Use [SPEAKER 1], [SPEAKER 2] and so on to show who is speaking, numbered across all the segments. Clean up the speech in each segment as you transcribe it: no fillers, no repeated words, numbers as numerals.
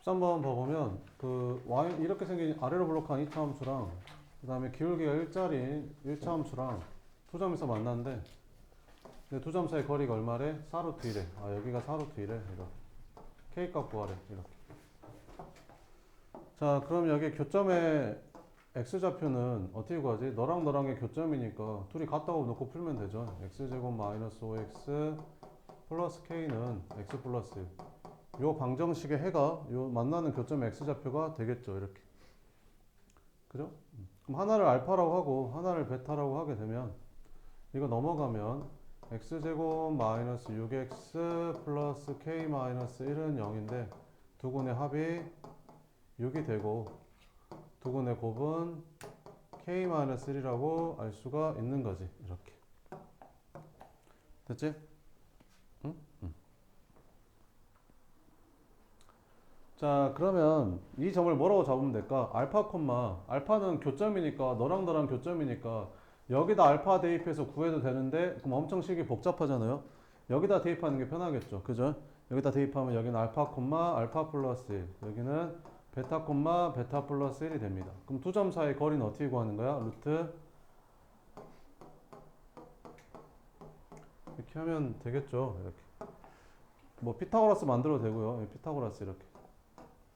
[SPEAKER 1] 13번 봐보면 그 y 이렇게 생긴 아래로 블록한 2차 함수랑 그 다음에 기울기가 1짜리 1차 함수랑 두 점에서 만났는데 근데 두 점 사이 거리가 얼마래? 4루트 1에 아 여기가 4루트 1에 이렇게 K값 구하래 이렇게. 자 그럼 여기 교점의 X좌표는 어떻게 구하지? 너랑 너랑의 교점이니까 둘이 같다고 놓고 풀면 되죠. X제곱 마이너스 5X 플러스 K는 X 플러스 1. 요 방정식의 해가 요 만나는 교점의 X좌표가 되겠죠. 이렇게. 그죠? 그럼 하나를 알파라고 하고 하나를 베타라고 하게 되면 이거 넘어가면 X제곱 마이너스 6X 플러스 K 마이너스 1은 0인데 두근의 합이 6이 되고 두근의 곱은 K-1이라고 알 수가 있는 거지. 이렇게. 됐지? 응? 자, 그러면 이 점을 뭐라고 잡으면 될까? 알파 콤마. 알파는 교점이니까, 너랑 너랑 교점이니까, 여기다 알파 대입해서 구해도 되는데, 그럼 엄청 식이 복잡하잖아요? 여기다 대입하는 게 편하겠죠. 그죠? 여기다 대입하면 여기는 알파 콤마, 알파 플러스 1. 여기는 베타 콤마, 베타 플러스 1이 됩니다. 그럼 두 점 사이 거리는 어떻게 구하는 거야? 루트 이렇게 하면 되겠죠. 이렇게. 뭐 피타고라스 만들어도 되고요. 피타고라스 이렇게.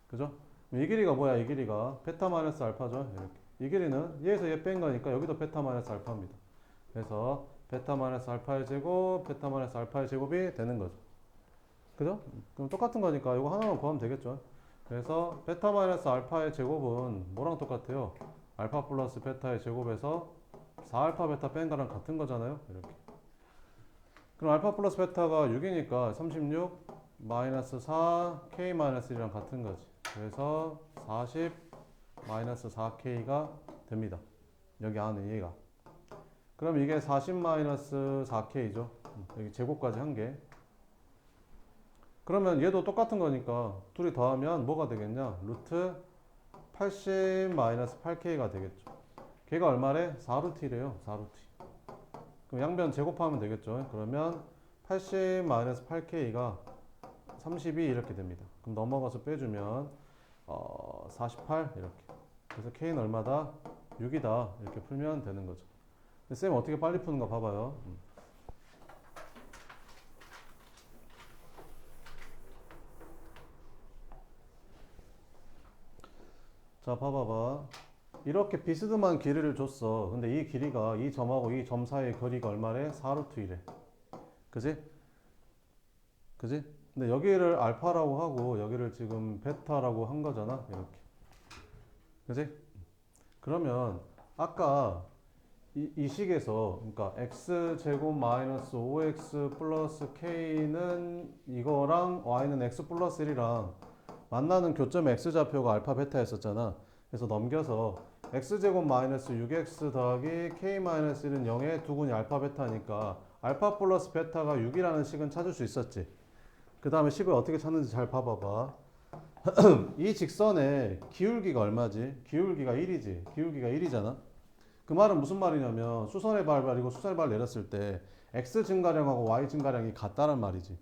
[SPEAKER 1] 그죠? 이 길이가 뭐야? 이 길이가 베타 마이너스 알파죠. 이렇게. 이 길이는 얘에서 얘 뺀 거니까 여기도 베타 마이너스 알파입니다. 그래서 베타 마이너스 알파의 제곱, 베타 마이너스 알파의 제곱이 되는 거죠. 그죠? 그럼 똑같은 거니까 이거 하나만 구하면 되겠죠. 그래서 베타 마이너스 알파의 제곱은 뭐랑 똑같아요? 알파 플러스 베타의 제곱에서 4알파 베타 뺀 거랑 같은 거잖아요. 이렇게. 그럼 알파 플러스 베타가 6이니까 36 마이너스 4 K 마이너스 1이랑 같은 거지. 그래서 40 마이너스 4K가 됩니다. 여기 안에 얘가. 그럼 이게 40 마이너스 4K죠. 여기 제곱까지 한 개. 그러면 얘도 똑같은 거니까 둘이 더하면 뭐가 되겠냐? 루트 80 마이너스 8K가 되겠죠. 걔가 얼마래? 4루트 1이에요. 4루트 1. 그럼 양변 제곱하면 되겠죠. 그러면 80 마이너스 8K가 32 이렇게 됩니다. 그럼 넘어가서 빼주면 48 이렇게. 그래서 K는 얼마다? 6이다. 이렇게 풀면 되는 거죠. 쌤 어떻게 빨리 푸는가 봐봐요. 자, 봐봐봐. 이렇게 비스듬한 길이를 줬어. 근데 이 길이가 이 점하고 이 점 사이의 거리가 얼마래? 4루트 1에. 그지? 그지? 근데 여기를 알파라고 하고 여기를 지금 베타라고 한 거잖아. 이렇게. 그지? 그러면 아까 이 식에서 그러니까 x제곱 마이너스 5x 플러스 k는 이거랑 y는 x 플러스 1이랑 만나는 교점 x좌표가 알파 베타였었잖아. 그래서 넘겨서 x제곱 마이너스 6x 더하기 k 마이너스 1은 0에 두근이 알파 베타니까 알파 플러스 베타가 6이라는 식은 찾을 수 있었지. 그 다음에 식을 어떻게 찾는지 잘 봐봐봐. 이 직선의 기울기가 얼마지? 기울기가 1이지. 기울기가 1이잖아. 그 말은 무슨 말이냐면 수선의 발발이고 수선의 발 내렸을 때 x 증가량하고 y 증가량이 같다는 말이지.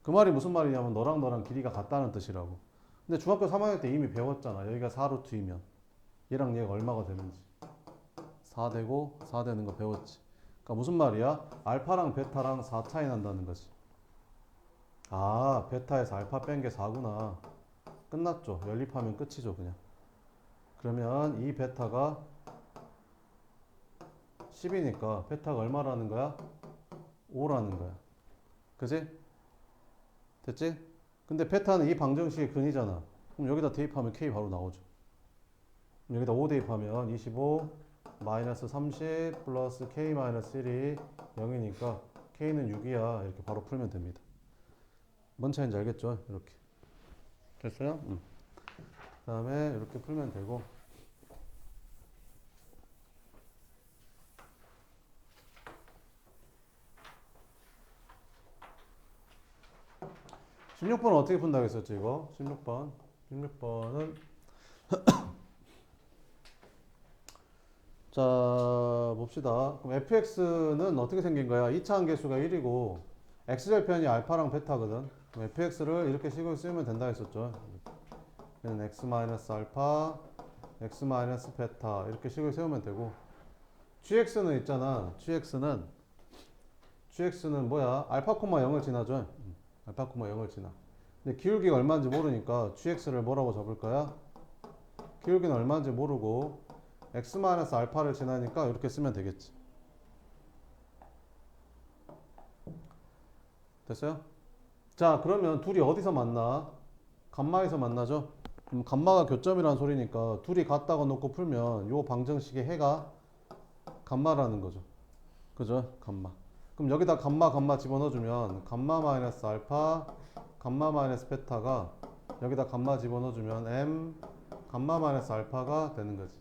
[SPEAKER 1] 그 말이 무슨 말이냐면 너랑 너랑 길이가 같다는 뜻이라고. 근데 중학교 3학년 때 이미 배웠잖아. 여기가 4루트이면 얘랑 얘가 얼마가 되는지. 4 되고 4 되는 거 배웠지. 그러니까 무슨 말이야? 알파랑 베타랑 4 차이 난다는 거지. 아, 베타에서 알파 뺀 게 4구나. 끝났죠. 연립하면 끝이죠, 그냥. 그러면 이 베타가 10이니까 베타가 얼마라는 거야? 5라는 거야. 그지? 됐지? 근데 베타는 이 방정식의 근이잖아. 그럼 여기다 대입하면 K 바로 나오죠. 여기다 5 대입하면 25 마이너스 30 플러스 K 마이너스 1이 0이니까 K는 6이야. 이렇게 바로 풀면 됩니다. 뭔 차이인지 알겠죠? 이렇게. 됐어요? 그 다음에 이렇게 풀면 되고 16번은 어떻게 푼다고 했었지 이거? 16번은 자 봅시다. 그럼 fx는 어떻게 생긴 거야? 2차 함계수가 1이고 x절편이 알파랑 베타거든. 그럼 fx를 이렇게 식을 쓰면 된다 했었죠. 얘는 x 마이너스 알파, x 마이너스 베타 이렇게 식을 세우면 되고 gx는 있잖아. gx는 뭐야? 알파 콤마 0을 지나죠. 알파 콤마 0을 지나. 근데 기울기가 얼마인지 모르니까 gx를 뭐라고 적을 거야? 기울기는 얼마인지 모르고 x 마이너스 알파를 지나니까 이렇게 쓰면 되겠지. 됐어요? 자, 그러면 둘이 어디서 만나? 감마에서 만나죠? 그럼 감마가 교점이라는 소리니까 둘이 같다고 놓고 풀면 요 방정식의 해가 감마라는 거죠. 그죠? 감마. 그럼 여기다 감마 집어넣어주면 감마 마이너스 알파, 감마 마이너스 베타가 여기다 감마 집어넣어주면 m 감마 마이너스 알파가 되는 거지.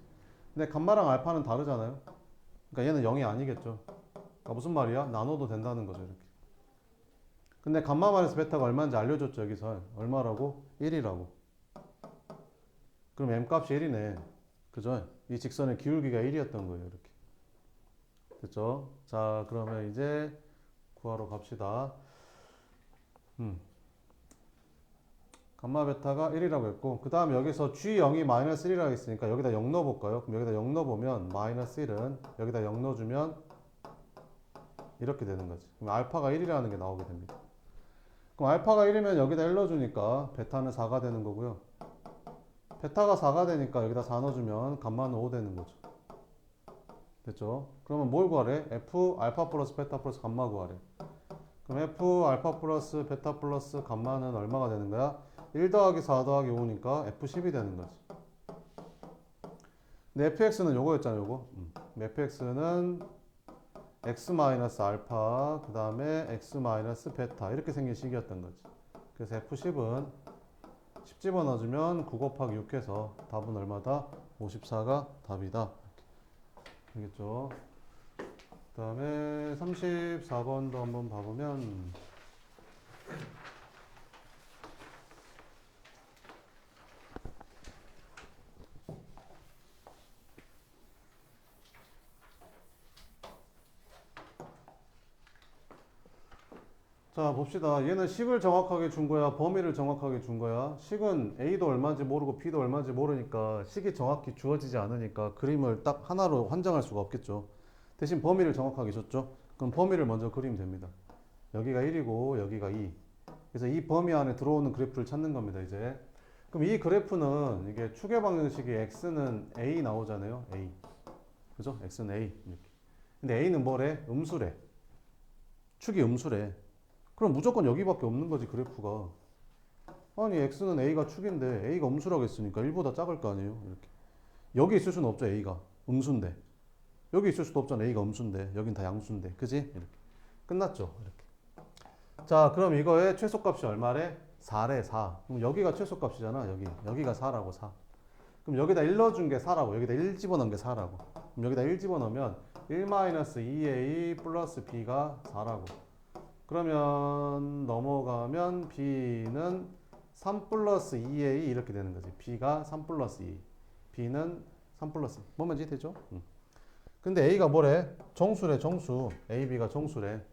[SPEAKER 1] 근데 감마랑 알파는 다르잖아요. 그러니까 얘는 0이 아니겠죠. 그러니까 무슨 말이야? 나눠도 된다는 거죠, 이렇게. 근데 감마 마이너스 베타가 얼마인지 알려줬죠, 여기서. 얼마라고? 1이라고. 그럼 m 값이 1이네. 그죠? 이 직선의 기울기가 1이었던 거예요, 이렇게. 됐죠? 자, 그러면 이제 구하러 갑시다. 감마 베타가 1이라고 했고, 그 다음 여기서 G0이 마이너스 1이라고 했으니까 여기다 0 넣어볼까요? 그럼 여기다 0 넣어보면 마이너스 1은 여기다 0 넣어주면 이렇게 되는 거지. 그럼 알파가 1이라는 게 나오게 됩니다. 그럼 알파가 1이면 여기다 1 넣어주니까 베타는 4가 되는 거고요. 베타가 4가 되니까 여기다 4 넣어주면 감마는 5 되는 거죠. 됐죠? 그러면 뭘 구하래? F 알파 플러스 베타 플러스 감마 구하래. 그럼 F 알파 플러스 베타 플러스 감마는 얼마가 되는 거야? 1 더하기 4 더하기 5니까 F10이 되는 거지. 근데 fx는 요거였잖아, 요거. fx는 x 마이너스 알파, 그 다음에 x 마이너스 베타 이렇게 생긴 식이었던 거지. 그래서 F10은 10 집어넣어주면 9 곱하기 6 해서 답은 얼마다? 54가 답이다. 알겠죠? 그 다음에 34번도 한번 봐보면 자, 봅시다. 얘는 식을 정확하게 준 거야? 범위를 정확하게 준 거야? 식은 A도 얼마인지 모르고 B도 얼마인지 모르니까 식이 정확히 주어지지 않으니까 그림을 딱 하나로 환정할 수가 없겠죠. 대신 범위를 정확하게 줬죠. 그럼 범위를 먼저 그리면 됩니다. 여기가 1이고 여기가 2. 그래서 이 범위 안에 들어오는 그래프를 찾는 겁니다, 이제. 그럼 이 그래프는 이게 추계 방정식이 x는 a 나오잖아요. a. 그죠? x는 a. 이렇게. 근데 a는 뭐래? 음수래. 축이 음수래. 그럼 무조건 여기밖에 없는 거지, 그래프가. 아니, x는 a가 축인데 a가 음수라고 했으니까 1보다 작을 거 아니에요. 이렇게. 여기 있을 수는 없죠, a가. 음수인데. 여기 있을 수도 없잖아, a가 음수인데. 여긴 다 양수인데. 그지? 이렇게. 끝났죠, 이렇게. 자, 그럼 이거의 최소값이 얼마래? 4래, 4. 그럼 여기가 최소값이잖아, 여기. 여기가 4라고, 4. 그럼 여기다 1 넣어준 게 4라고. 여기다 1 집어넣은 게 4라고. 그럼 여기다 1 집어넣으면 1-2a 플러스 b가 4라고. 그러면 넘어가면 b는 3 플러스 2a 이렇게 되는 거지. b가 3 플러스 2. b는 3 플러스 2. 뭐면 되죠? 근데 a가 뭐래? 정수래, 정수. ab가 정수래.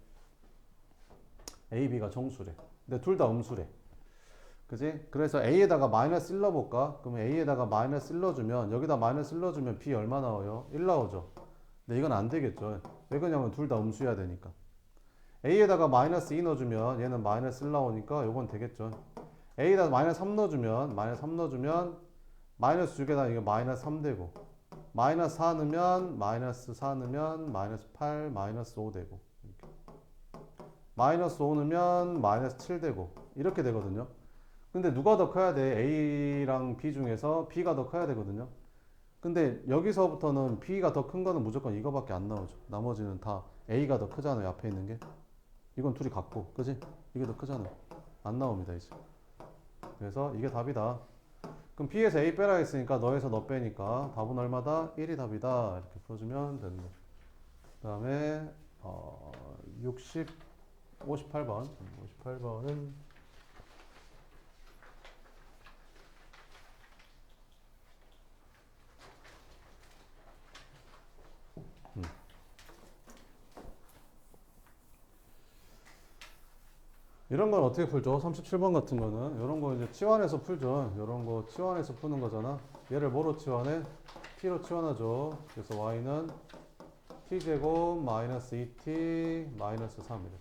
[SPEAKER 1] ab가 정수래. 근데 둘 다 음수래. 그지? 그래서 a에다가 마이너스 1 넣어볼까? 그러면 a에다가 마이너스 1 넣어주면 여기다 마이너스 1 넣어주면 b 얼마 나와요? 1 나오죠. 근데 이건 안 되겠죠. 왜 그러냐면 둘 다 음수여야 되니까. a에다가 마이너스 2 넣어주면 얘는 마이너스 1 나오니까 요건 되겠죠. a에다 마이너스 3 넣어주면 마이너스 6에다 이게 마이너스 3 되고 마이너스 4 넣으면 마이너스 8 마이너스 5 되고 이렇게. 마이너스 5 넣으면 마이너스 7 되고 이렇게 되거든요. 근데 누가 더 커야 돼? a랑 b 중에서 b가 더 커야 되거든요. 근데 여기서부터는 b가 더 큰 거는 무조건 이거밖에 안 나오죠. 나머지는 다 a가 더 크잖아요, 앞에 있는 게. 이건 둘이 같고, 그지? 이게 더 크잖아. 안 나옵니다, 이제. 그래서 이게 답이다. 그럼 b에서 a 빼라 했으니까 너에서 너 빼니까 답은 얼마다? 1이 답이다. 이렇게 풀어주면 되는 거죠. 그 다음에 58번. 58번은 이런 건 어떻게 풀죠? 37번 같은 거는 이런 거 이제 치환해서 풀죠. 이런 거 치환해서 푸는 거잖아. 얘를 뭐로 치환해? t로 치환하죠. 그래서 y는 t제곱 마이너스 2t 마이너스 3 이렇게.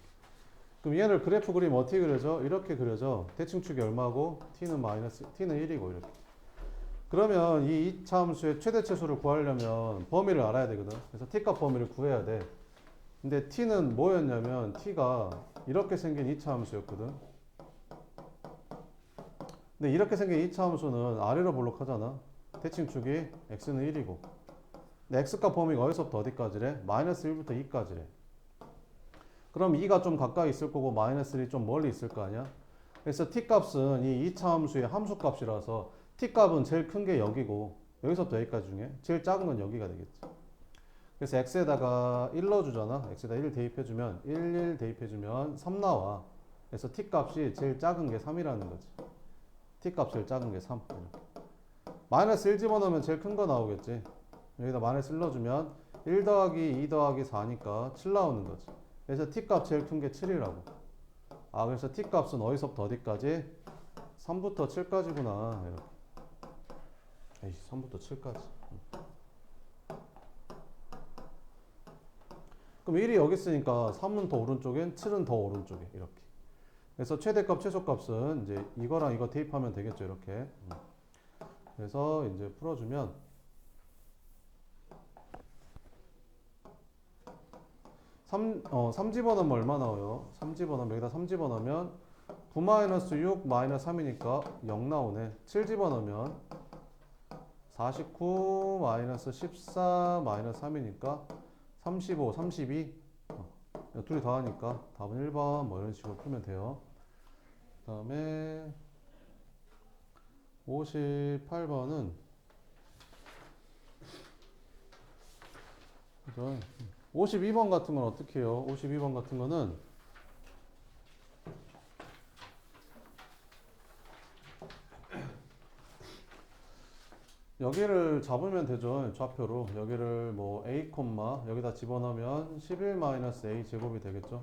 [SPEAKER 1] 그럼 얘를 그래프 그리면 어떻게 그려져? 이렇게 그려져. 대칭축이 얼마고? t는 1이고 이렇게. 그러면 이 이차함수의 최대치수를 구하려면 범위를 알아야 되거든. 그래서 t값 범위를 구해야 돼. 근데 t는 뭐였냐면 t가 이렇게 생긴 이차함수였거든. 근데 이렇게 생긴 이차함수는 아래로 볼록하잖아. 대칭축이 x는 1이고. 근데 x값 범위가 어디서부터 어디까지래? 마이너스 1부터 2까지래. 그럼 2가 좀 가까이 있을 거고 마이너스 1이 좀 멀리 있을 거 아니야? 그래서 t값은 이 2차 함수의 함수값이라서 t값은 제일 큰 게 여기고 여기서부터 여기까지 중에 제일 작은 건 여기가 되겠지. 그래서 x에다가 1 넣어주잖아. x에다 1 대입해주면 1 대입해주면 3 나와. 그래서 t값이 제일 작은 게 3이라는 거지. t값 제일 작은 게 3. 마이너스 1 집어넣으면 제일 큰 거 나오겠지. 여기다 마이너스 1 넣어주면 1 더하기 2 더하기 4니까 7 나오는 거지. 그래서 t값 제일 큰 게 7이라고. 아, 그래서 t값은 어디서부터 어디까지? 3부터 7까지구나. 이렇게. 에이, 3부터 7까지. 그럼 1이 여기 있으니까 3은 더 오른쪽엔 7은 더 오른쪽에. 이렇게. 그래서 최대값, 최소값은 이제 이거랑 이거 대입하면 되겠죠. 이렇게. 그래서 이제 풀어주면 3 집어넣으면 얼마 나와요? 3 집어넣으면 여기다 3 집어넣으면 9-6 3이니까 0 나오네. 7 집어넣으면 49 14 3이니까 35, 32. 둘이 더하니까 답은 1번 뭐 이런 식으로 풀면 돼요. 그 다음에 58번은 그죠? 52번 같은 건 어떻게 해요? 52번 같은 거는 여기를 잡으면 되죠. 좌표로. 여기를 뭐 a, 여기다 집어넣으면 11-a 제곱이 되겠죠.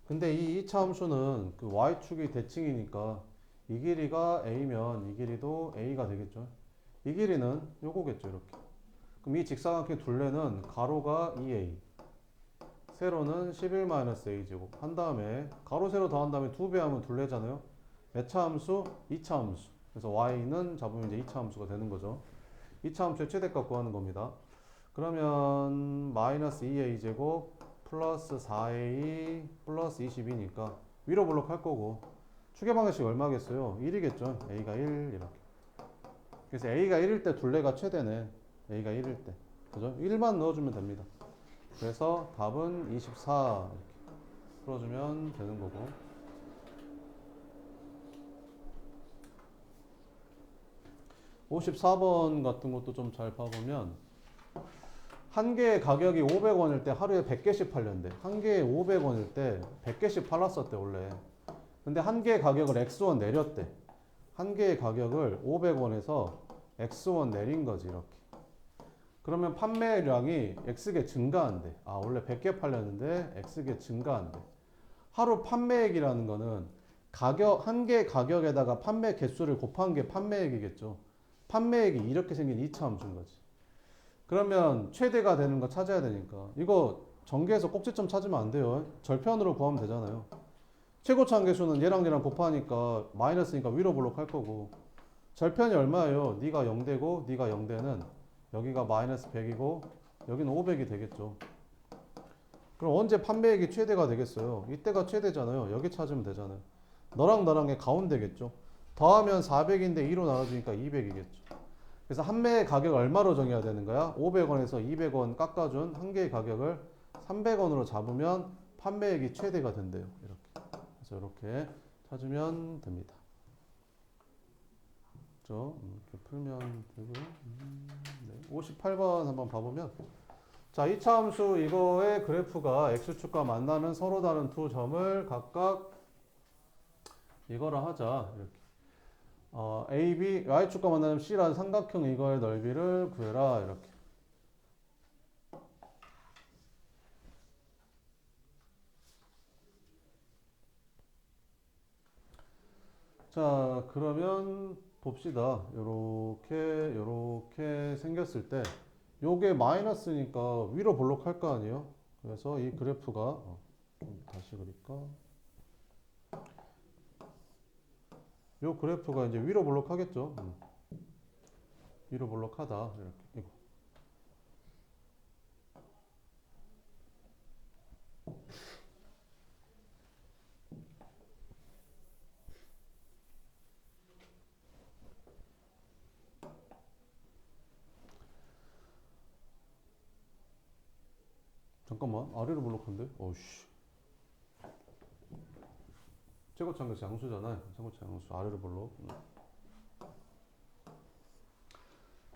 [SPEAKER 1] 근데 이 2차 함수는 그 y축이 대칭이니까 이 길이가 a면 이 길이도 a가 되겠죠. 이 길이는 요거겠죠. 이렇게. 그럼 이 직사각형 둘레는 가로가 2a, 세로는 11-a 제곱 한 다음에 가로 세로 더한 다음에 2배 하면 둘레잖아요. 몇 차 함수? 2차 함수. 그래서 y는 잡으면 이제 2차 함수가 되는 거죠. 2차 함수의 최대값 구하는 겁니다. 그러면 마이너스 2a 제곱 플러스 4a 플러스 22니까 위로 블록 할 거고 추계 방정식 얼마겠어요? 1이겠죠. a가 1 이렇게. 그래서 a가 1일 때 둘레가 최대네. a가 1일 때. 그죠? 1만 넣어주면 됩니다. 그래서 답은 24 이렇게 풀어주면 되는 거고. 54번 같은 것도 좀 잘 봐보면 한 개의 가격이 500원일 때 하루에 100개씩 팔렸는데 한 개에 500원일 때 100개씩 팔았었대 원래. 근데 한 개의 가격을 X1 내렸대. 한 개의 가격을 500원에서 X1 내린 거지 이렇게. 그러면 판매량이 X개 증가한대. 아 원래 100개 팔렸는데 X개 증가한대. 하루 판매액이라는 거는 가격 한 개 가격에다가 판매 개수를 곱한 게 판매액이겠죠. 판매액이 이렇게 생긴 2차 함수인 거지. 그러면 최대가 되는 거 찾아야 되니까 이거 전개해서 꼭지점 찾으면 안 돼요. 절편으로 구하면 되잖아요. 최고차 함계수는 얘랑 얘랑 곱하니까 마이너스니까 위로 블록 할 거고 절편이 얼마예요? 네가 0되고 네가 0되는 여기가 마이너스 100이고 여기는 500이 되겠죠. 그럼 언제 판매액이 최대가 되겠어요? 이때가 최대잖아요. 여기 찾으면 되잖아요. 너랑 나랑의 가운데겠죠. 더하면 400인데 2로 나눠주니까 200이겠죠. 그래서 한 매의 가격을 얼마로 정해야 되는 거야? 500원에서 200원 깎아준 한 개의 가격을 300원으로 잡으면 판매액이 최대가 된대요. 이렇게. 그래서 이렇게 찾으면 됩니다. 그렇죠? 이렇게 풀면 되고요. 네. 58번 한번 봐보면 자, 2차 함수 이거의 그래프가 x축과 만나는 서로 다른 두 점을 각각 이거라 하자. 이렇게. AB, y축과 만나는 C라는 삼각형 이거의 넓이를 구해라. 이렇게. 자, 그러면 봅시다. 요렇게 생겼을 때 요게 마이너스니까 위로 볼록할 거 아니에요? 그래서 이 그래프가 좀 다시 그릴까? 요 그래프가 이제 위로 볼록하겠죠? 위로 볼록하다. 이렇게 이거. 잠깐만, 아래로 볼록한데? 어우씨. 최고차항에서 양수잖아요. 최고차 양수 아래로 볼록.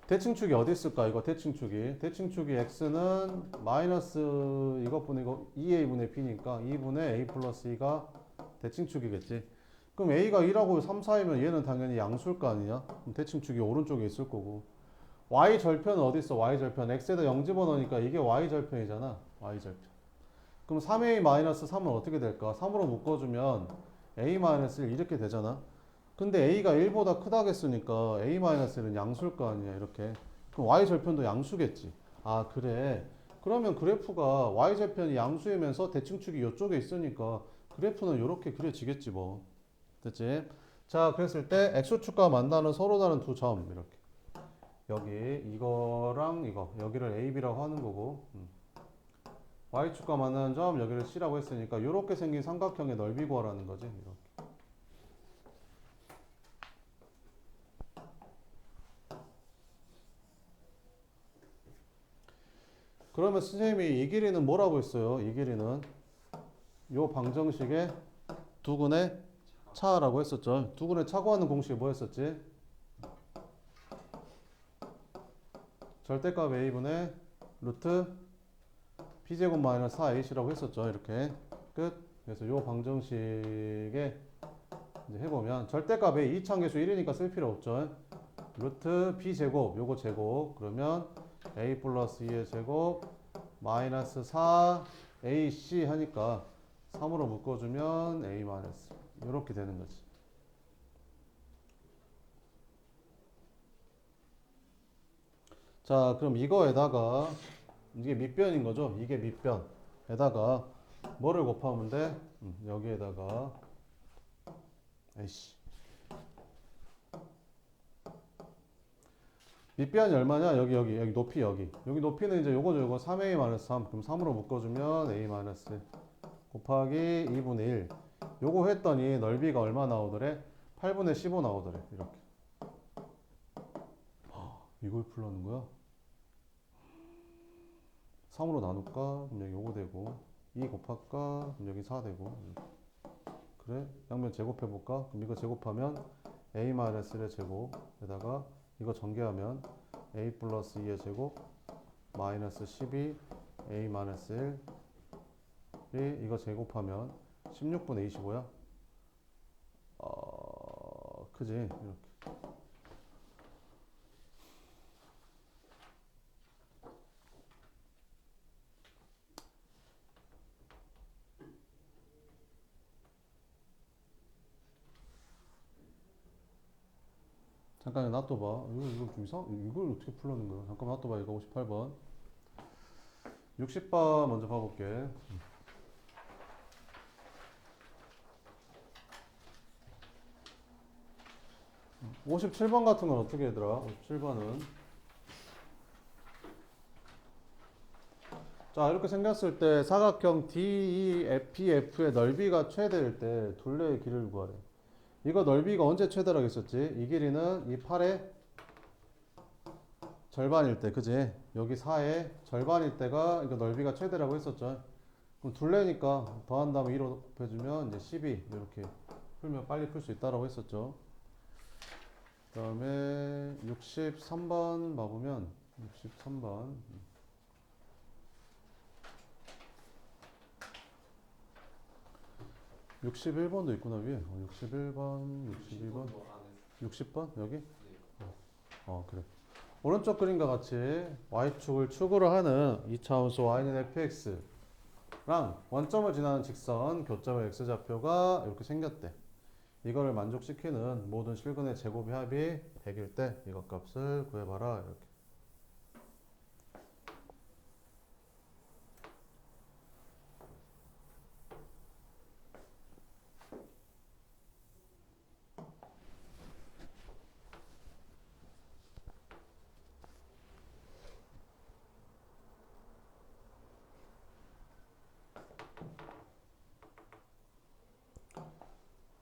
[SPEAKER 1] 대칭축이 어디 있을까? 이거 대칭축이. 대칭축이 x는 마이너스 이것분의 이거 2a분의 b니까 2분의 a 플러스 2가 대칭축이겠지. 그럼 a가 1하고 3, 4이면 얘는 당연히 양수일 거 아니냐? 그럼 대칭축이 오른쪽에 있을 거고. y 절편은 어디 있어? y 절편. x에다 0 집어넣으니까 이게 y 절편이잖아. y 절편. 그럼 3a 마이너스 3은 어떻게 될까? 3으로 묶어주면 a 마이너스 1 이렇게 되잖아. 근데 a가 1보다 크다겠으니까 a-1은 양수일 거 아니냐 이렇게. 그럼 y절편도 양수겠지. 아 그래. 그러면 그래프가 y절편이 양수이면서 대칭축이 이쪽에 있으니까 그래프는 이렇게 그려지겠지 뭐. 됐지? 자 그랬을 때 x축과 만나는 서로 다른 두 점 이렇게. 여기 이거랑 이거 여기를 a, b라고 하는 거고 y축과 만나는 점 여기를 c라고 했으니까 이렇게 생긴 삼각형의 넓이 구하라는 거지. 이렇게. 그러면 선생님이 이 길이는 뭐라고 했어요? 이 길이는 요 방정식의 두근의 차라고 했었죠. 두근의 차 구하는 공식이 뭐였었지? 절대값 a분의 루트 b제곱 마이너스 4ac라고 했었죠. 이렇게 끝. 그래서 요 방정식에 이제 해보면 절대값 a 이차함계수 1이니까 쓸 필요 없죠. 루트 b제곱 요거 제곱 그러면 a 플러스 2의 제곱 마이너스 4ac 하니까 3으로 묶어주면 a 마이너스 이렇게 되는 거지. 자 그럼 이거에다가 이게 밑변인 거죠. 이게 밑변에다가 뭐를 곱하면 돼? 여기에다가 에이씨 밑변이 얼마냐? 여기 높이 여기 높이는 이제 요거죠. 요거 3a-3 그럼 3으로 묶어주면 a- 곱하기 2분의 1 요거 했더니 넓이가 얼마 나오더래? 8분의 15 나오더래. 이렇게 이걸 풀라는 거야? 3으로 나눌까? 그럼 여기 요거 되고 2 곱할까? 그럼 여기 4 되고 그래? 양면 제곱해볼까? 그럼 이거 제곱하면 a-1의 제곱에다가 이거 전개하면 a 플러스 2의 제곱 마이너스 12 a 마이너스 1이 이거 제곱하면 16분의 25야? 그지? 이렇게. 잠깐 놔둬봐. 이거 좀 이걸 어떻게 풀라는 거야? 잠깐 놔둬봐. 이거 58번. 60번 먼저 봐볼게. 57번 같은 건 어떻게 얘들아? 57번은 자 이렇게 생겼을 때 사각형 DEF의 넓이가 최대일 때 둘레의 길이를 구하래. 이거 넓이가 언제 최대라고 했었지? 이 길이는 이 8의 절반일 때, 그지? 여기 4의 절반일 때가 이거 넓이가 최대라고 했었죠. 그럼 둘레니까 더한 다음에 2로 곱해주면 이제 12 이렇게 풀면 빨리 풀 수 있다라고 했었죠. 그 다음에 63번 봐보면 63번 61번도 있구나 위에. 61번 62번 60번 여기? 그래. 오른쪽 그림과 같이 y축을 축으로 하는 2차함수 y는 fx랑 원점을 지나는 직선 교점의 x좌표가 이렇게 생겼대. 이거를 만족시키는 모든 실근의 제곱의 합이 100일 때 이것 값을 구해봐라. 이렇게.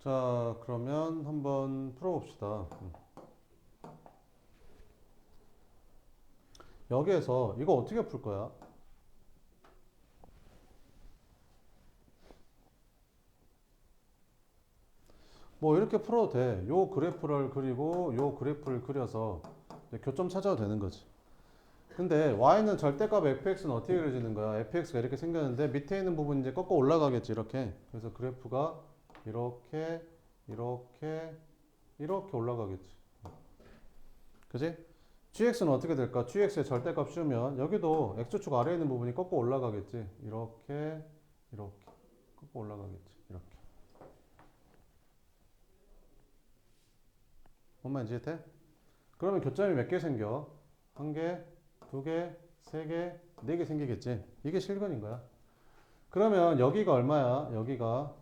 [SPEAKER 1] 자, 그러면 한번 풀어봅시다. 여기에서 이거 어떻게 풀 거야? 뭐 이렇게 풀어도 돼. 요 그래프를 그리고 요 그래프를 그려서 이제 교점 찾아도 되는 거지. 근데 y는 절대값 fx는 어떻게 그려지는 거야? fx가 이렇게 생겼는데 밑에 있는 부분 이제 꺾어 올라가겠지, 이렇게. 그래서 그래프가 이렇게 이렇게 이렇게 올라가겠지. 그지? gx는 어떻게 될까? gx의 절대값 씌우면 여기도 x축 아래에 있는 부분이 꺾어 올라가겠지. 이렇게 이렇게 꺾어 올라가겠지. 이렇게. 뭔 말인지 이해돼? 그러면 교점이 몇 개 생겨? 한 개, 두 개, 세 개, 네 개 생기겠지. 이게 실근인 거야. 그러면 여기가 얼마야? 여기가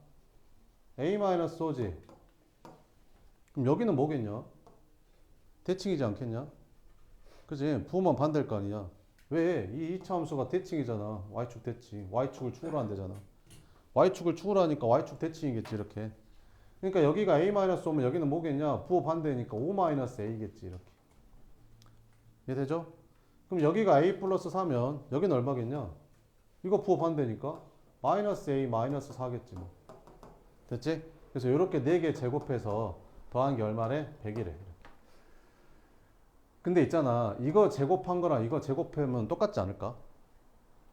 [SPEAKER 1] a-5지. 그럼 여기는 뭐겠냐? 대칭이지 않겠냐? 그지? 부호만 반대일 거 아니야. 왜? 이 2차 함수가 대칭이잖아. y축 대칭. y축을 축으로 한대잖아. y축을 축으로 하니까 y축 대칭이겠지, 이렇게. 그러니까 여기가 a-5면 여기는 뭐겠냐? 부호 반대니까 5-a겠지, 이렇게. 이해되죠? 그럼 여기가 a 플러스 4면 여기는 얼마겠냐? 이거 부호 반대니까 마이너스 a 마이너스 4겠지 뭐. 됐지? 그래서 이렇게 4개 제곱해서 더한 게 얼마래? 100이래. 근데 있잖아. 이거 제곱한 거랑 이거 제곱하면 똑같지 않을까?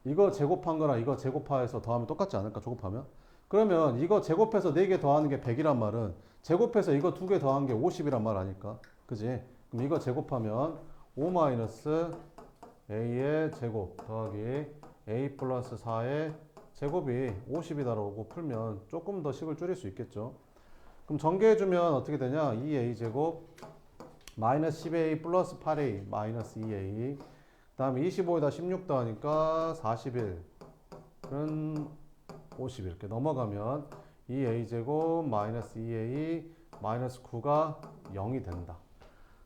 [SPEAKER 1] 이거 제곱한 거랑 이거 제곱해서 더하면 똑같지 않을까? 제곱하면? 그러면 이거 제곱해서 4개 더하는 게 100이란 말은 제곱해서 이거 2개 더한 게 50이란 말 아닐까? 그지? 그럼 이거 제곱하면 5-a의 제곱 더하기 a 플러스 4의 제곱이 50이다라고 풀면 조금 더 식을 줄일 수 있겠죠. 그럼 전개해주면 어떻게 되냐? 2a 제곱 마이너스 10a 플러스 8a 마이너스 2a 그 다음에 25에다 16 더하니까 41 그런 50 이렇게 넘어가면 2a 제곱 마이너스 2a 마이너스 9가 0이 된다.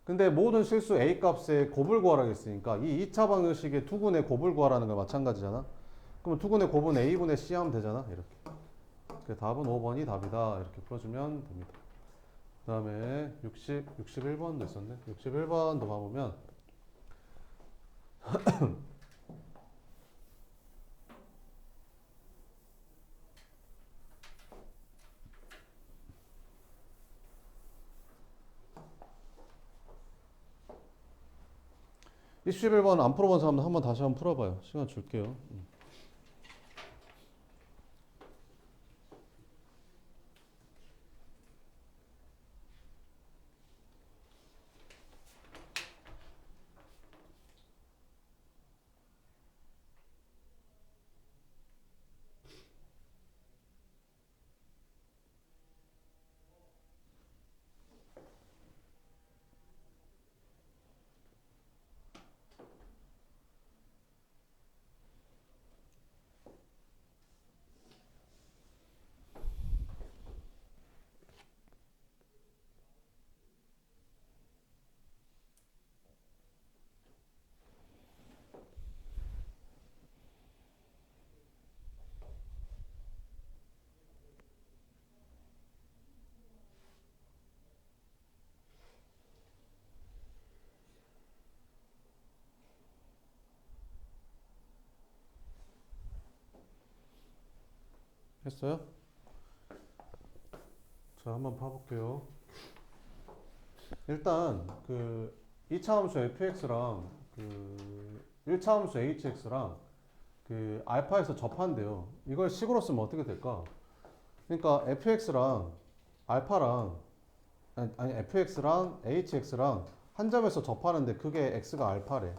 [SPEAKER 1] 근데 모든 실수 a 값의 곱을 구하라고 했으니까 이 2차 방정식의 두근의 곱을 구하라는 거 마찬가지잖아. 그러면 두근의 곱은 a분의 c 하면 되잖아. 이렇게. 그 답은 5번이 답이다. 이렇게 풀어주면 됩니다. 그 다음에 61번도 있었네. 61번도 봐보면 21번 안 풀어본 사람들 한번 다시 한번 풀어봐요. 시간 줄게요. 했어요? 자, 한번 봐볼게요. 일단 그 2차 함수 fx랑 그 1차 함수 hx랑 그 알파에서 접한대요. 이걸 식으로 쓰면 어떻게 될까? 그러니까 fx랑 알파랑 아니 fx랑 hx랑 한 점에서 접하는데 그게 x가 알파래.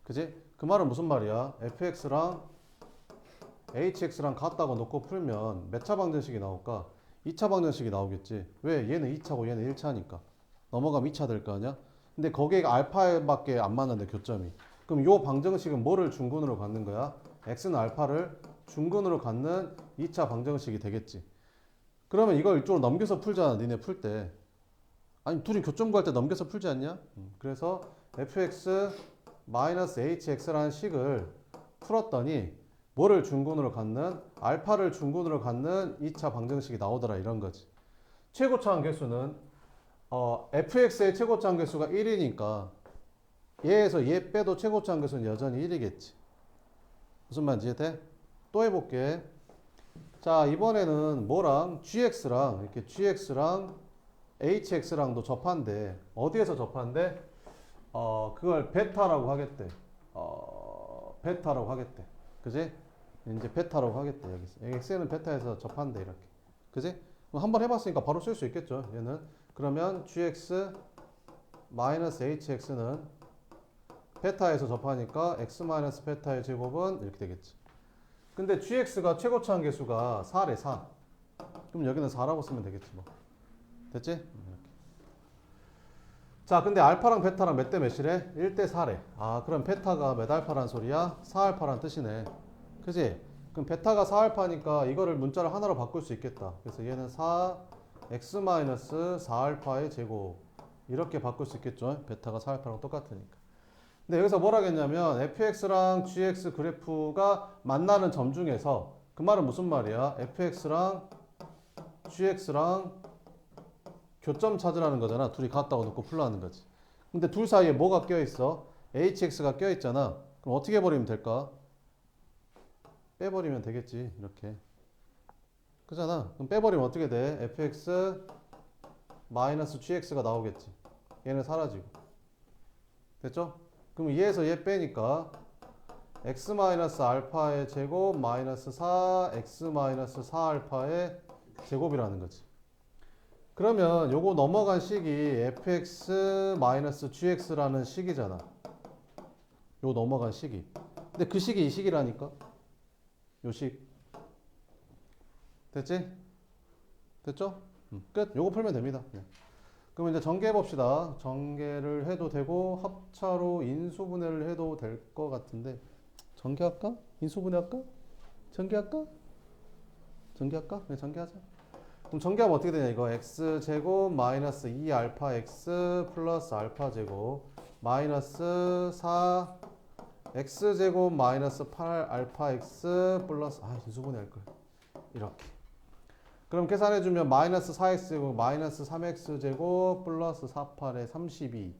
[SPEAKER 1] 그지? 그 말은 무슨 말이야? fx랑 hx랑 같다고 놓고 풀면 몇 차 방정식이 나올까? 2차 방정식이 나오겠지. 왜? 얘는 2차고 얘는 1차니까. 넘어가면 2차 될 거 아니야? 근데 거기에 알파밖에 안 맞는데 교점이. 그럼 요 방정식은 뭐를 중근으로 갖는 거야? x는 알파를 중근으로 갖는 2차 방정식이 되겠지. 그러면 이걸 이쪽으로 넘겨서 풀잖아. 니네 풀 때. 아니 둘이 교점 구할 때 넘겨서 풀지 않냐? 그래서 fx hx라는 식을 풀었더니 뭐를 중근으로 갖는? 알파를 중근으로 갖는 2차 방정식이 나오더라 이런 거지. 최고차항 계수는 fx의 최고차항 계수가 1이니까 얘에서 얘 빼도 최고차항 계수는 여전히 1이겠지. 무슨 말인지 이해돼? 또 해볼게. 자, 이번에는 뭐랑 gx랑 이렇게 gx랑 hx랑도 접한대. 어디에서 접한대? 그걸 베타라고 하겠대. 베타라고 하겠대. 그지? 이제 베타라고 하겠대. 여기서 x는 베타에서 접한대 이렇게. 그지? 한번 해봤으니까 바로 쓸 수 있겠죠. 얘는 그러면 gx hx는 베타에서 접하니까 x 베타의 제곱은 이렇게 되겠지. 근데 gx가 최고차항 계수가 4래 4. 그럼 여기는 4라고 쓰면 되겠지 뭐. 됐지? 이렇게. 자, 근데 알파랑 베타랑 몇 대 몇이래? 1대 4래. 아, 그럼 베타가 몇 알파란 소리야? 4알파란 뜻이네. 그지? 그럼 베타가 4알파니까 이거를 문자를 하나로 바꿀 수 있겠다. 그래서 얘는 4 x 4알파의 제곱 이렇게 바꿀 수 있겠죠? 베타가 4알파랑 똑같으니까. 근데 여기서 뭐라 했냐면 fx랑 gx 그래프가 만나는 점 중에서 그 말은 무슨 말이야? fx랑 gx랑 교점 찾으라는 거잖아. 둘이 같다고 놓고 풀라는 거지. 근데 둘 사이에 뭐가 껴있어? hx가 껴있잖아. 그럼 어떻게 버리면 될까? 빼버리면 되겠지. 이렇게. 그잖아. 그럼 빼버리면 어떻게 돼? fx gx가 나오겠지. 얘는 사라지고. 됐죠? 그럼 얘에서 얘 빼니까 x 알파의 제곱 마이너스 4 x 4알파의 제곱이라는 거지. 그러면 요거 넘어간 식이 fx gx라는 식이잖아. 요 넘어간 식이. 근데 그 식이 이 식이라니까. 요 식. 됐지? 됐죠? 끝. 요거 풀면 됩니다. 네. 그럼 이제 전개해 봅시다. 전개를 해도 되고 합차로 인수분해를 해도 될 것 같은데 전개할까? 인수분해할까? 전개할까? 전개할까? 네, 전개하자. 그럼 전개하면 어떻게 되냐 이거 x제곱 마이너스 2알파 x 플러스 알파 제곱 마이너스 4 x제곱 마이너스 8알파 x 플러스 인수분해 할걸 이렇게. 그럼 계산해주면 마이너스 4x제곱 마이너스 3x제곱 플러스 48에 32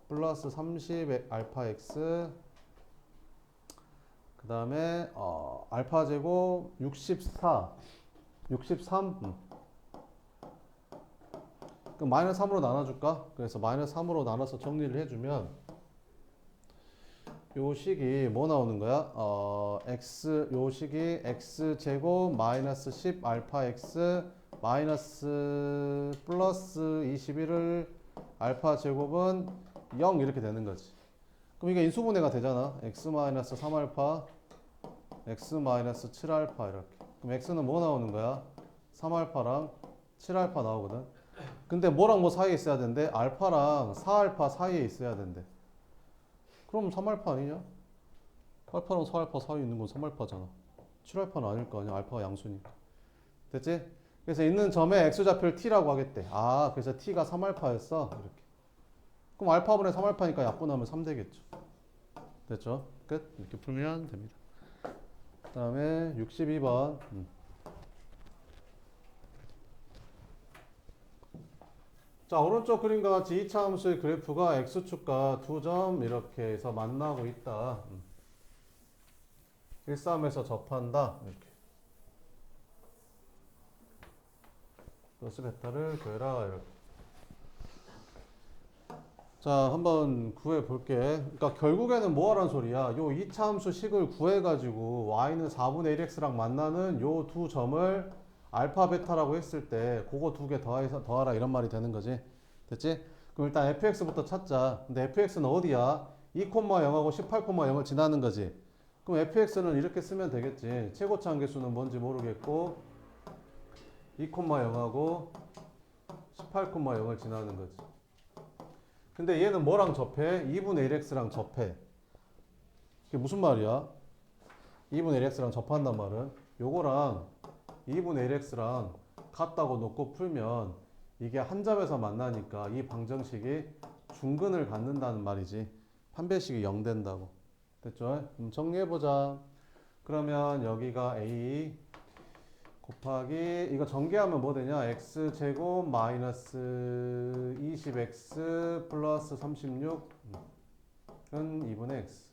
[SPEAKER 1] 플러스 30 알파 x 그 다음에 알파 제곱 64 63 그럼 마이너스 3으로 나눠줄까? 그래서 마이너스 3으로 나눠서 정리를 해주면 요 식이 뭐 나오는 거야? 요 식이 x제곱 마이너스 10 알파 x 마이너스 플러스 21을 알파 제곱은 0 이렇게 되는 거지. 그럼 이게 인수분해가 되잖아. x 마이너스 3알파 x 마이너스 7알파 이렇게. 그럼 x는 뭐 나오는 거야? 3알파랑 7알파 나오거든. 근데 뭐랑 뭐 사이에 있어야 된대? 알파랑 4알파 사이에 있어야 된대. 그럼 3알파 아니냐? 8알파랑 4알파 사이에 있는 건 3알파잖아. 7알파는 아닐 거 아니야. 알파가 양수니까. 됐지? 그래서 있는 점에 x좌표를 t라고 하겠대. 그래서 t가 3알파였어. 이렇게. 그럼 알파분의 3알파니까 약분하면 3 되겠죠. 됐죠? 끝. 이렇게 풀면 됩니다. 그 다음에 62번. 자, 오른쪽 그림과 같이 2차 함수의 그래프가 x축과 두 점 이렇게 해서 만나고 있다. 1, 3에서 접한다. 이렇게. 플러스 베타를 구해라. 이렇게. 자, 한번 구해 볼게. 그러니까 결국에는 뭐 하란 소리야? 요 2차 함수 식을 구해 가지고 y는 4분의 1x랑 만나는 요 두 점을 알파 베타라고 했을 때 그거 두 개 더하라 이런 말이 되는 거지. 됐지? 그럼 일단 fx부터 찾자. 근데 fx는 어디야? 2,0하고 18,0을 지나는 거지. 그럼 fx는 이렇게 쓰면 되겠지. 최고차항 계수는 뭔지 모르겠고 2,0하고 18,0을 지나는 거지. 근데 얘는 뭐랑 접해? 2분의 1x랑 접해. 이게 무슨 말이야? 2분의 1x랑 접한단 말은 요거랑 2분의 1x랑 같다고 놓고 풀면 이게 한 점에서 만나니까 이 방정식이 중근을 갖는다는 말이지. 판별식이 0 된다고. 됐죠? 그럼 정리해보자. 그러면 여기가 a 곱하기 이거 전개하면 뭐 되냐? x제곱 마이너스 20x 플러스 36은 2분의 x.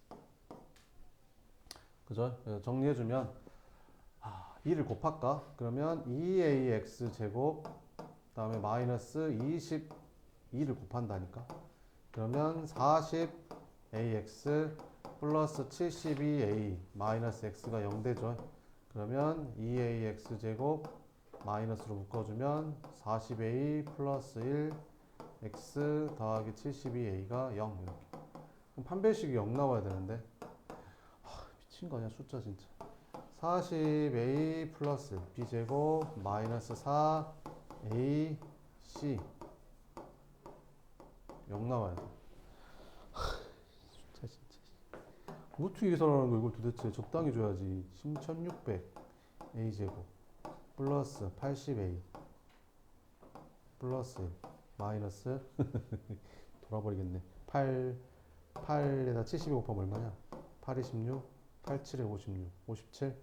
[SPEAKER 1] 그죠? 정리해주면 2를 곱할까? 그러면 2ax 제곱 그다음에 마이너스 22를 곱한다니까. 그러면 40ax 플러스 72a 마이너스 x가 0 되죠. 그러면 2ax 제곱 마이너스로 묶어주면 40a 플러스 1 x 더하기 72a가 0 이렇게. 그럼 판별식이 0 나와야 되는데 미친 거 아니야 숫자 진짜. 40a 플러스 b제곱 마이너스 4ac 0 나와야 돼. 숫자 진짜. 어떻게 계산하는 거 이걸 도대체 적당히 줘야지. 1600 a제곱 플러스 80a 플러스 마이너스 돌아버리겠네. 8에다 72 곱하면 얼마냐? 8, 26, 87에 56, 57.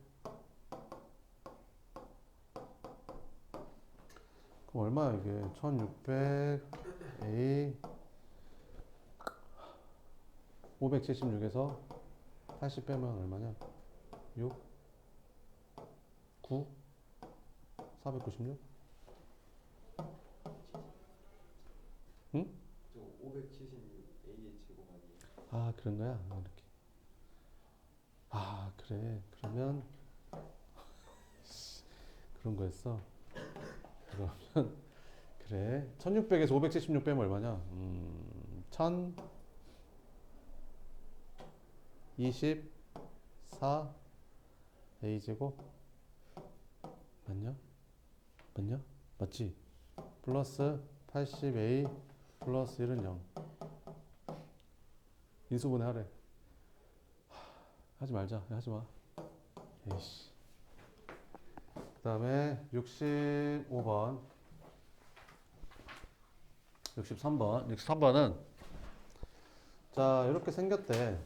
[SPEAKER 1] 그럼 얼마야 이게? 1600 A 576에서 80 빼면 얼마냐? 6 9 496? 응?
[SPEAKER 2] 저 576A의 제곱 아니에요?
[SPEAKER 1] 아 그런 거야? 이렇게. 아 그래. 그러면 그런 거였어. 그러면 그래. 1600에서 576 빼면 얼마냐? 1024 a제곱 맞냐? 맞냐? 맞지? 플러스 80a 플러스 1은 0. 인수분해 하래. 하지 말자. 하지 마. 에이씨. 그 다음에 65번. 63번. 63번은 자, 이렇게 생겼대.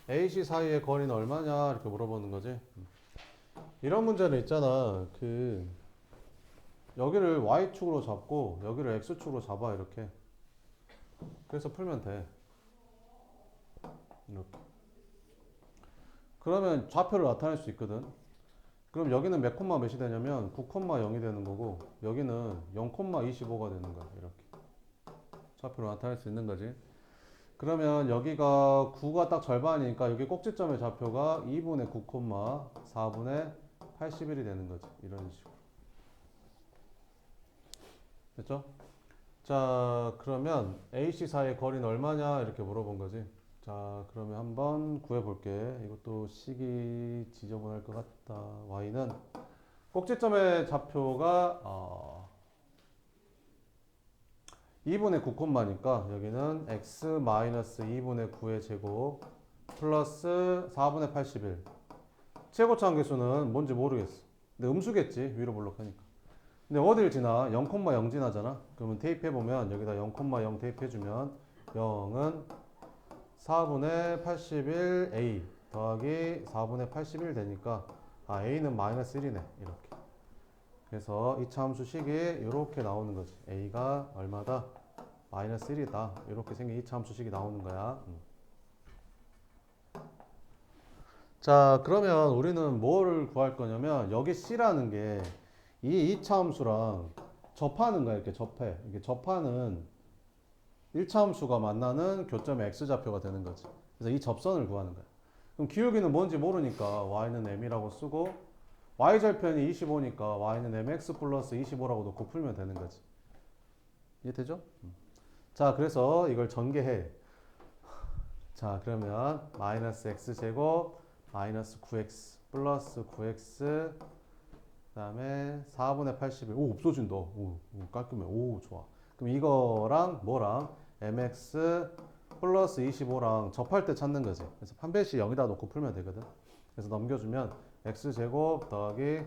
[SPEAKER 1] AC 사이의 거리는 얼마냐? 이렇게 물어보는 거지. 이런 문제는 있잖아. 여기를 Y축으로 잡고 여기를 X축으로 잡아 이렇게. 그래서 풀면 돼. 이렇게. 그러면 좌표를 나타낼 수 있거든. 그럼 여기는 몇 콤마 몇이 되냐면 9,0이 되는 거고 여기는 0,25가 되는 거야. 이렇게. 좌표로 나타낼 수 있는 거지. 그러면 여기가 9가 딱 절반이니까 여기 꼭지점의 좌표가 2분의 9, 4분의 81이 되는 거지. 이런 식으로. 됐죠? 자, 그러면 AC 사이의 거리는 얼마냐? 이렇게 물어본 거지. 자, 그러면 한번 구해볼게. 이것도 식이 지저분할 것 같다. Y는 꼭지점의 좌표가 2분의 9,니까 여기는 x-2분의 9의 제곱 플러스 4분의 81. 최고차 함계수는 뭔지 모르겠어. 근데 음수겠지. 위로 볼록하니까. 근데 어딜 지나? 0,0 지나잖아. 그러면 대입해보면 여기다 0,0 대입해주면 0은 4분의 81a 더하기 4분의 81 되니까 a는 마이너스 1이네. 이렇게. 그래서 이차 함수 식이 이렇게 나오는 거지. a가 얼마다? 마이너스 1이다. 이렇게 생긴 이차 함수 식이 나오는 거야. 자, 그러면 우리는 뭐를 구할 거냐면 여기 c라는 게 이 이차 함수랑 접하는 거야. 이렇게 접해. 이게 접하는 1차 함수가 만나는 교점의 x좌표가 되는 거지. 그래서 이 접선을 구하는 거야. 그럼 기울기는 뭔지 모르니까 y는 m이라고 쓰고 y절편이 25니까 y는 mx 플러스 25라고 놓고 풀면 되는 거지. 이해되죠? 자, 그래서 이걸 전개해. 자, 그러면 마이너스 x제곱 마이너스 9x 플러스 9x 그다음에 4분의 81. 오, 없어진다. 오, 깔끔해. 오, 좋아. 그럼 이거랑 뭐랑 mx 플러스 25랑 접할 때 찾는 거지. 그래서 판별식 0이다 놓고 풀면 되거든. 그래서 넘겨주면 x제곱 더하기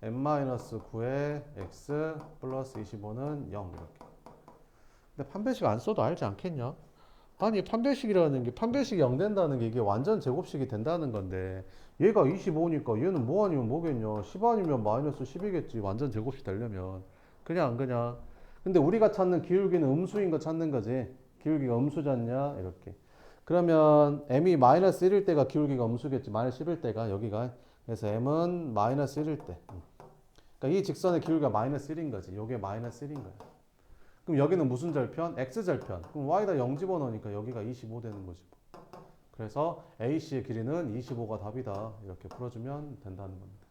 [SPEAKER 1] n-9의 x 플러스 25는 0 이렇게. 근데 판별식 안 써도 알지 않겠냐? 아니 판별식이라는 게 판별식이 0 된다는 게 이게 완전 제곱식이 된다는 건데 얘가 25니까 얘는 뭐 아니면 뭐겠냐? 10 아니면 마이너스 10이겠지. 완전 제곱식 되려면. 그냥 안 그냥. 근데 우리가 찾는 기울기는 음수인 거 찾는 거지. 기울기가 음수잖냐? 이렇게. 그러면 m이 마이너스 1일 때가 기울기가 음수겠지. 마이너스 10일 때가 여기가. 그래서 m은 마이너스 1일 때. 그러니까 이 직선의 기울기가 마이너스 1인 거지. 요게 마이너스 1인 거야. 그럼 여기는 무슨 절편? x절편. 그럼 y다 0 집어넣으니까 여기가 25 되는 거지. 그래서 AC의 길이는 25가 답이다. 이렇게 풀어주면 된다는 겁니다.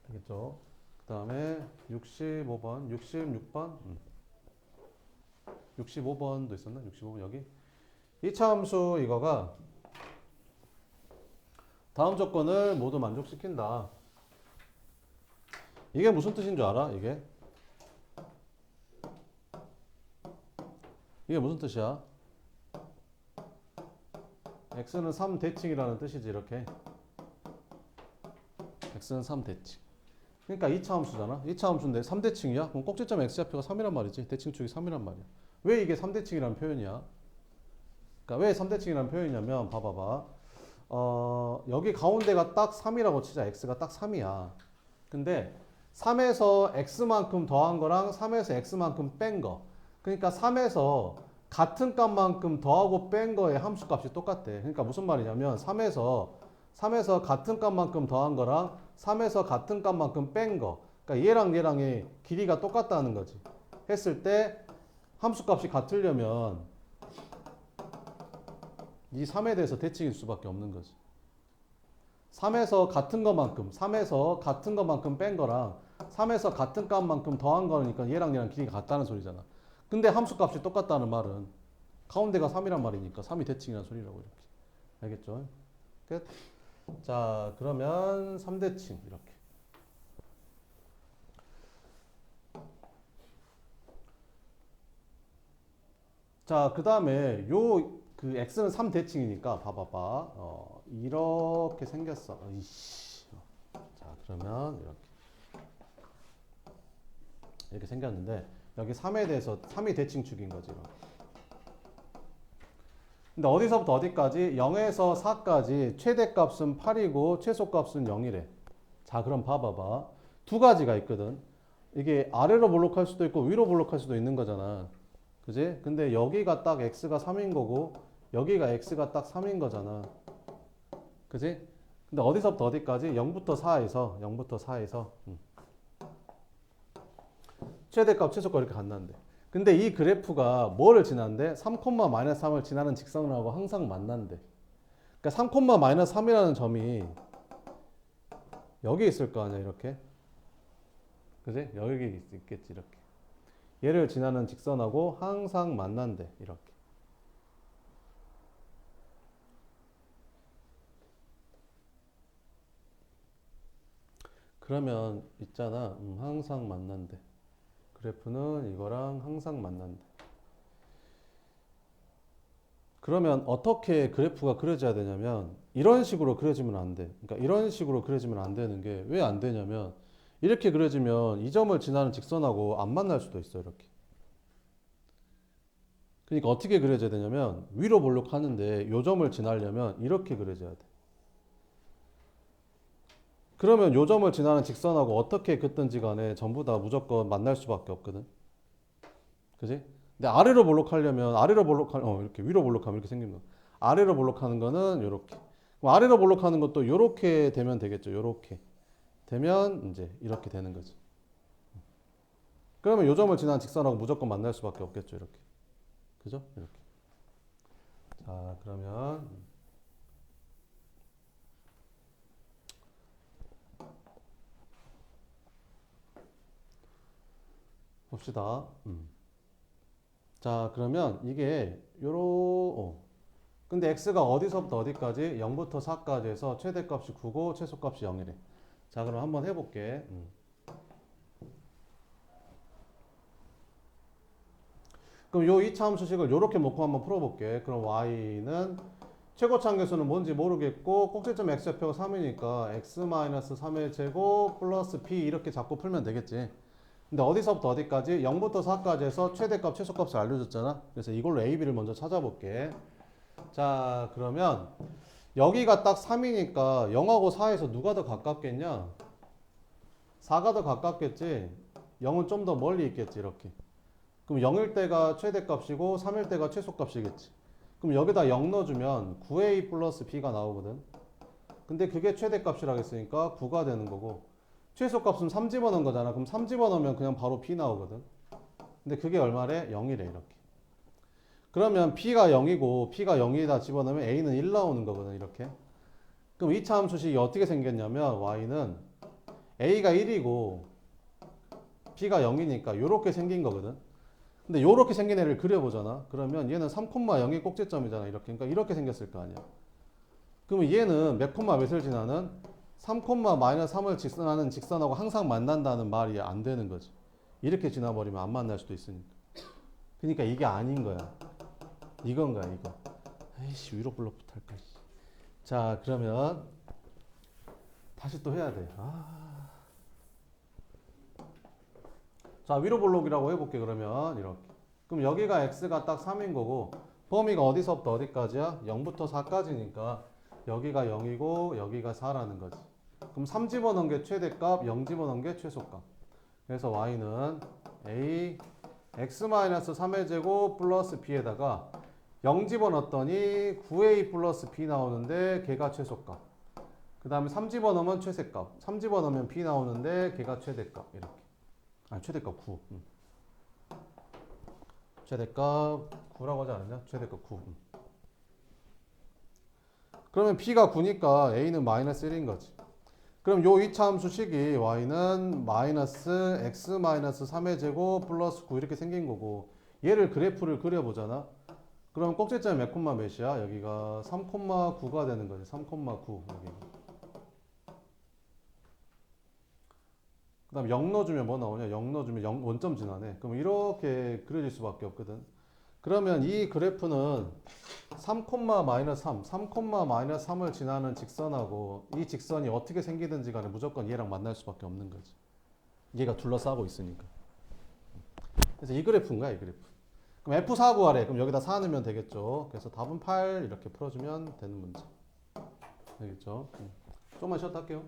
[SPEAKER 1] 되겠죠? 그 다음에 65번, 66번, 65번도 있었나? 65번 여기. 2차 함수 이거가 다음 조건을 모두 만족시킨다. 이게 무슨 뜻인 줄 알아? 이게 무슨 뜻이야? x는 3대칭이라는 뜻이지 이렇게. x는 3대칭. 그러니까 2차 함수잖아. 2차 함수인데 3대칭이야? 그럼 꼭지점 x좌표가 3이란 말이지. 대칭축이 3이란 말이야. 왜 이게 3대칭이라는 표현이야? 그러니까 왜 3대칭이라는 표현이냐면 봐봐봐. 여기 가운데가 딱 3이라고 치자. x가 딱 3이야. 근데 3에서 x만큼 더한 거랑 3에서 x만큼 뺀 거. 그러니까 3에서 같은 값만큼 더하고 뺀 거의 함수 값이 똑같대. 그러니까 무슨 말이냐면 3에서 같은 값만큼 더한 거랑 3에서 같은 값만큼 뺀 거. 그러니까 얘랑의 길이가 똑같다는 거지. 했을 때 함수 값이 같으려면 이 3에 대해서 대칭일 수밖에 없는 거지. 3에서 같은 것만큼 뺀 거랑 3에서 같은 값만큼 더한 거니까 얘랑 길이가 같다는 소리잖아. 근데 함수 값이 똑같다는 말은 가운데가 3이란 말이니까 3이 대칭이라는 소리라고 이렇게. 알겠죠? 끝. 자, 그러면 3대칭 이렇게. 자, 그 다음에 그 x는 3대칭이니까 봐봐봐. 이렇게 생겼어. 이씨. 자, 그러면 이렇게 생겼는데 여기 3에 대해서 3이 대칭축인 거지. 근데 어디서부터 어디까지? 0에서 4까지 최대값은 8이고 최소값은 0이래. 자, 그럼 봐봐봐. 두 가지가 있거든. 이게 아래로 볼록할 수도 있고 위로 볼록할 수도 있는 거잖아. 그지? 근데 여기가 딱 x가 3인 거고 여기가 x가 딱 3인 거잖아. 그지? 근데 어디서부터 어디까지? 0부터 4에서 최대값 최소값 이렇게 간다는데. 근데 이 그래프가 뭐를 지난대? 3,-3을 지나는 직선하고 항상 만난대. 그러니까 3,-3이라는 점이 여기 있을 거 아니야, 이렇게. 그지? 여기 있겠지, 이렇게. 얘를 지나는 직선하고 항상 만난대, 이렇게. 그러면 있잖아, 항상 만난대. 그래프는 이거랑 항상 만난대. 그러면 어떻게 그래프가 그려져야 되냐면 이런 식으로 그려지면 안 돼. 그러니까 이런 식으로 그려지면 안 되는 게 왜 안 되냐면 이렇게 그려지면 이 점을 지나는 직선하고 안 만날 수도 있어, 이렇게. 그러니까 어떻게 그려져야 되냐면 위로 볼록하는데 이 점을 지나려면 이렇게 그려져야 돼. 그러면 이 점을 지나는 직선하고 어떻게 긋든지 간에 전부 다 무조건 만날 수밖에 없거든. 그지? 근데 이렇게 위로 볼록하면 이렇게 생깁니다. 아래로 볼록하는 거는 이렇게. 아래로 볼록하는 것도 이렇게 되면 되겠죠. 이렇게 되면 이제 이렇게 되는 거지. 그러면 요 점을 지난 직선하고 무조건 만날 수밖에 없겠죠. 이렇게. 그죠? 이렇게. 자, 그러면 봅시다. 자, 그러면 이게 근데 x가 어디서부터 어디까지? 0부터 4까지 해서 최대값이 9고 최소값이 0이래. 자, 그럼 한번 해볼게. 그럼 요 이차 함수식을 요렇게 놓고 한번 풀어볼게. 그럼 y는 최고차 계수는 뭔지 모르겠고 꼭지점 x좌표가 3이니까 x-3의 제곱 플러스 b 이렇게 잡고 풀면 되겠지. 근데 어디서부터 어디까지? 0부터 4까지 해서 최대값 최소값을 알려줬잖아. 그래서 이걸로 a, b를 먼저 찾아볼게. 자, 그러면 여기가 딱 3이니까 0하고 4에서 누가 더 가깝겠냐? 4가 더 가깝겠지. 0은 좀 더 멀리 있겠지. 이렇게. 그럼 0일 때가 최대값이고 3일 때가 최소값이겠지. 그럼 여기다 0 넣어주면 9a 플러스 b가 나오거든. 근데 그게 최대값이라고 했으니까 9가 되는 거고 최소값은 3 집어넣은 거잖아. 그럼 3 집어넣으면 그냥 바로 b 나오거든. 근데 그게 얼마래? 0이래 이렇게. 그러면 b가 0이고 b가 0이다 집어넣으면 a는 1 나오는 거거든 이렇게. 그럼 2차 함수식이 어떻게 생겼냐면 y는 a가 1이고 b가 0이니까 이렇게 생긴 거거든. 근데 이렇게 생긴 애를 그려보잖아. 그러면 얘는 3,0이 꼭지점이잖아. 이렇게. 그러니까 이렇게 생겼을 거 아니야. 그러면 얘는 몇 콤마 몇을 지나는 3,-3을 지나는 직선하고 항상 만난다는 말이 안 되는 거지. 이렇게 지나버리면 안 만날 수도 있으니까. 그러니까 이게 아닌 거야. 이건 거야, 이거. 에이씨, 위로 블록부터 할까. 자, 그러면 다시 또 해야 돼. 자, 위로 블록이라고 해볼게, 그러면. 이렇게. 그럼 여기가 x가 딱 3인 거고, 범위가 어디서부터 어디까지야? 0부터 4까지니까, 여기가 0이고, 여기가 4라는 거지. 그럼 3 집어넣은 게 최대값, 0 집어넣은 게 최소값. 그래서 y는 a, x-3의 제곱 플러스 b에다가 0 집어넣었더니 9a 플러스 b 나오는데, 걔가 최소값. 그 다음에 3 집어넣으면 최대값. 3 집어넣으면 b 나오는데, 걔가 최대값. 이렇게. 아니 최대값 9. 최대값 9라고 하지 않았냐? 최대값 9. 그러면 b가 9니까 a는 마이너스 1인 거지. 그럼 요 2차 함수식이 y는 마이너스 x-3의 제곱 플러스 9 이렇게 생긴 거고 얘를 그래프를 그려보잖아. 그럼 꼭지점이 몇 콤마 몇이야? 여기가 3,9가 되는 거지. 3,9 여기. 그 다음에 0 넣어주면 뭐 나오냐? 0 넣어주면 0, 원점 지나네. 그럼 이렇게 그려질 수밖에 없거든. 그러면 이 그래프는 3,-3을 지나는 직선하고 이 직선이 어떻게 생기든지 간에 무조건 얘랑 만날 수밖에 없는 거지. 얘가 둘러싸고 있으니까. 그래서 이 그래프인 거야, 이 그래프. 그럼 F4 구하래. 그럼 여기다 4 넣으면 되겠죠. 그래서 답은 8 이렇게 풀어주면 되는 문제. 되겠죠? 좀만 쉬었다 할게요.